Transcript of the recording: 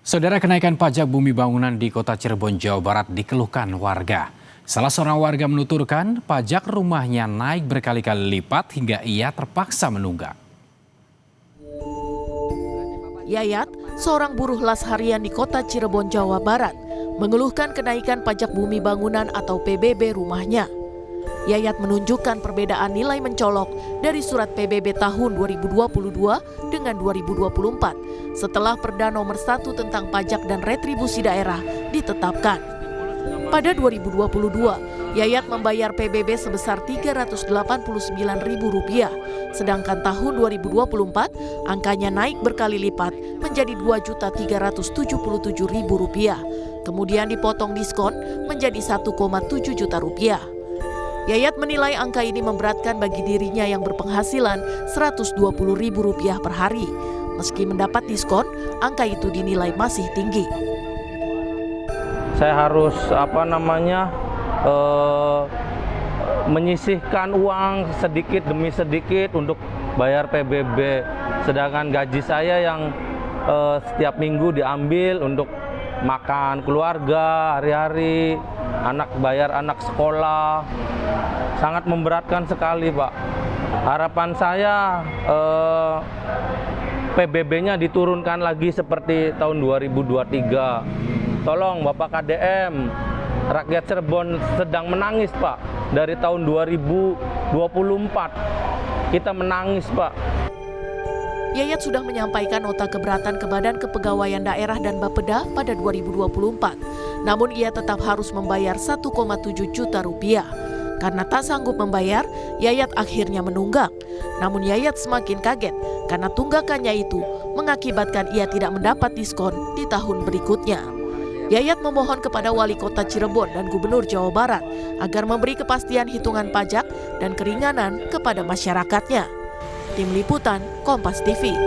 Saudara, kenaikan pajak bumi bangunan di Kota Cirebon, Jawa Barat dikeluhkan warga. Salah seorang warga menuturkan pajak rumahnya naik berkali-kali lipat hingga ia terpaksa menunggak. Yayat, seorang buruh las harian di Kota Cirebon, Jawa Barat, mengeluhkan kenaikan pajak bumi bangunan atau PBB rumahnya. Yayat menunjukkan perbedaan nilai mencolok dari surat PBB tahun 2022 dengan 2024 setelah Perda Nomor 1 tentang pajak dan retribusi daerah ditetapkan. Pada 2022, Yayat membayar PBB sebesar Rp389.000, sedangkan tahun 2024 angkanya naik berkali lipat menjadi Rp2.377.000, kemudian dipotong diskon menjadi Rp1,7 juta. Yayat menilai angka ini memberatkan bagi dirinya yang berpenghasilan Rp120.000 per hari. Meski mendapat diskon, angka itu dinilai masih tinggi. Saya harus menyisihkan uang sedikit demi sedikit untuk bayar PBB. Sedangkan gaji saya yang setiap minggu diambil untuk makan keluarga hari-hari, bayar anak sekolah, sangat memberatkan sekali, Pak. Harapan saya PBB-nya diturunkan lagi seperti tahun 2023. Tolong Bapak KDM, rakyat Cirebon sedang menangis, Pak. Dari tahun 2024 kita menangis, Pak. Yayat sudah menyampaikan nota keberatan ke Badan Kepegawaian Daerah dan Bapeda pada 2024. Namun ia tetap harus membayar Rp1,7 juta. Karena tak sanggup membayar, Yayat akhirnya menunggak. Namun Yayat semakin kaget karena tunggakannya itu mengakibatkan ia tidak mendapat diskon di tahun berikutnya. Yayat memohon kepada Wali Kota Cirebon dan Gubernur Jawa Barat agar memberi kepastian hitungan pajak dan keringanan kepada masyarakatnya. Tim Liputan, Kompas TV.